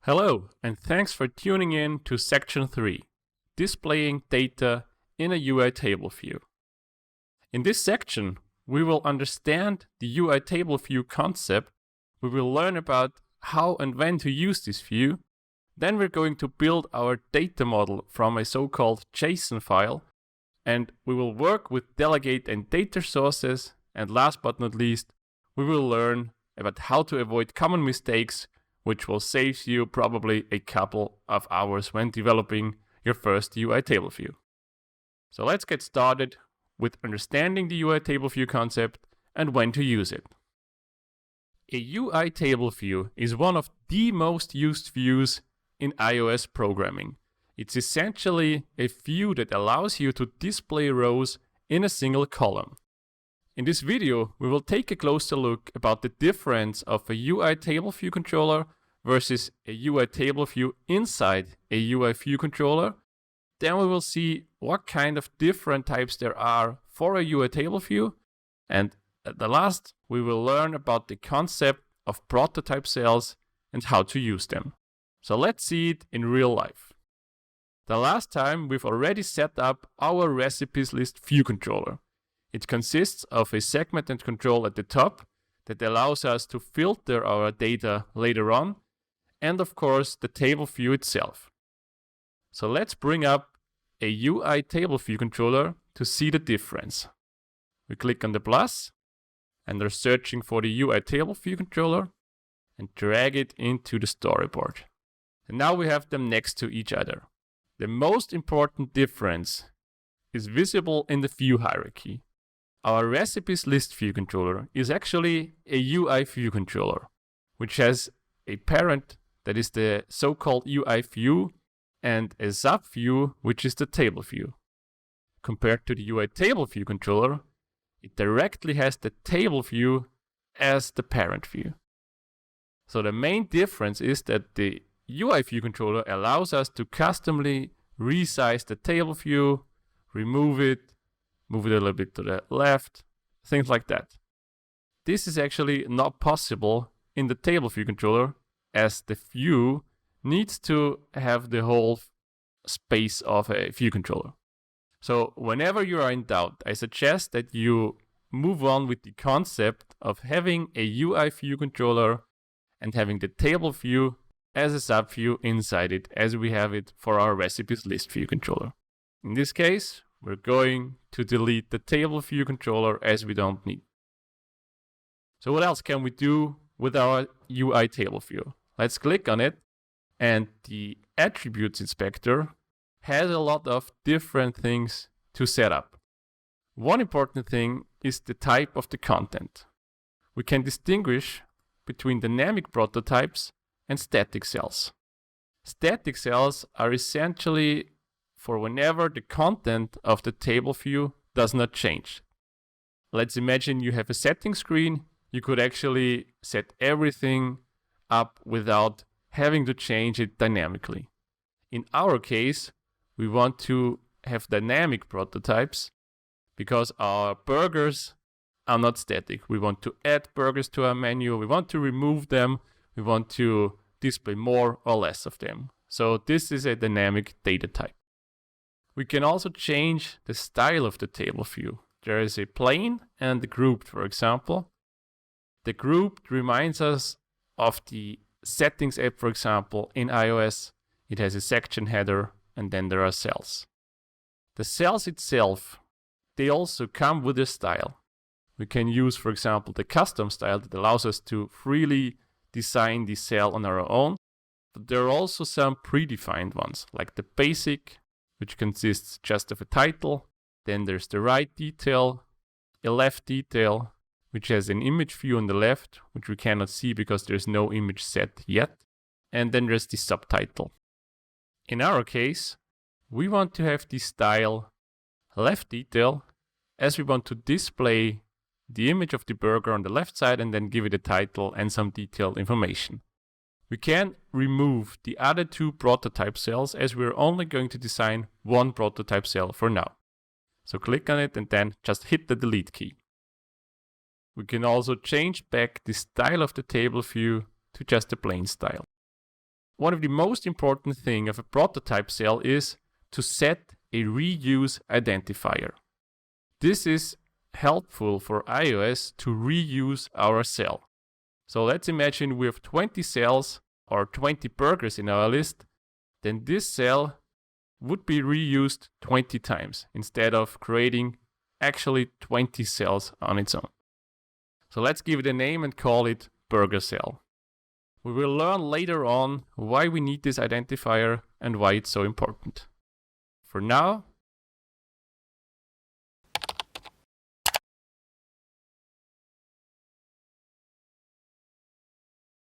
Hello, and thanks for tuning in to Section 3, Displaying Data in a UITableView. In this section, we will understand the UITableView concept, we will learn about how and when to use this view, then we're going to build our data model from a so-called JSON file, and we will work with delegate and data sources, and last but not least, we will learn about how to avoid common mistakes, which will save you probably a couple of hours when developing your first UITableView. So let's get started with understanding the UITableView concept and when to use it. A UITableView is one of the most used views in iOS programming. It's essentially a view that allows you to display rows in a single column. In this video, we will take a closer look about the difference of a UITableView controller versus a UITableView inside a UIView controller. Then we will see what kind of different types there are for a UITableView. And at the last, we will learn about the concept of prototype cells and how to use them. So let's see it in real life. The last time we've already set up our recipes list view controller. It consists of a segmented control at the top that allows us to filter our data later on, and of course the table view itself. So let's bring up a UITableView controller to see the difference. We click on the plus and are searching for the UITableView controller and drag it into the storyboard. And now we have them next to each other. The most important difference is visible in the view hierarchy. Our recipes list view controller is actually a UIView controller, which has a parent that is the so-called UIView and a subview, which is the table view. Compared to the UITableView controller, it directly has the table view as the parent view. So the main difference is that the UIView controller allows us to customly resize the table view, remove it, move it a little bit to the left, things like that. This is actually not possible in the table view controller, as the view needs to have the whole space of a view controller. So whenever you are in doubt, I suggest that you move on with the concept of having a UIView controller and having the table view as a subview inside it, as we have it for our recipes list view controller. In this case, we're going to delete the table view controller as we don't need. So what else can we do with our UITableView? Let's click on it, and the attributes inspector has a lot of different things to set up. One important thing is the type of the content. We can distinguish between dynamic prototypes and static cells. Static cells are essentially for whenever the content of the table view does not change. Let's imagine you have a setting screen. You could actually set everything up without having to change it dynamically. In our case, we want to have dynamic prototypes because our burgers are not static. We want to add burgers to our menu. We want to remove them. We want to display more or less of them. So this is a dynamic data type. We can also change the style of the table view. There is a plain and the grouped, for example. The grouped reminds us of the settings app, for example, in iOS. It has a section header and then there are cells. The cells itself, they also come with a style. We can use, for example, the custom style that allows us to freely design the cell on our own. But there are also some predefined ones, like the basic, which consists just of a title. Then there's the right detail, a left detail, which has an image view on the left, which we cannot see because there's no image set yet. And then there's the subtitle. In our case, we want to have the style left detail, as we want to display the image of the burger on the left side and then give it a title and some detailed information. We can remove the other two prototype cells, as we're only going to design one prototype cell for now. So click on it and then just hit the delete key. We can also change back the style of the table view to just a plain style. one of the most important things of a prototype cell is to set a reuse identifier. This is helpful for iOS to reuse our cell. So let's imagine we have 20 cells or 20 burgers in our list, then this cell would be reused 20 times instead of creating actually 20 cells on its own. So let's give it a name and call it burger cell. We will learn later on why we need this identifier and why it's so important. For now,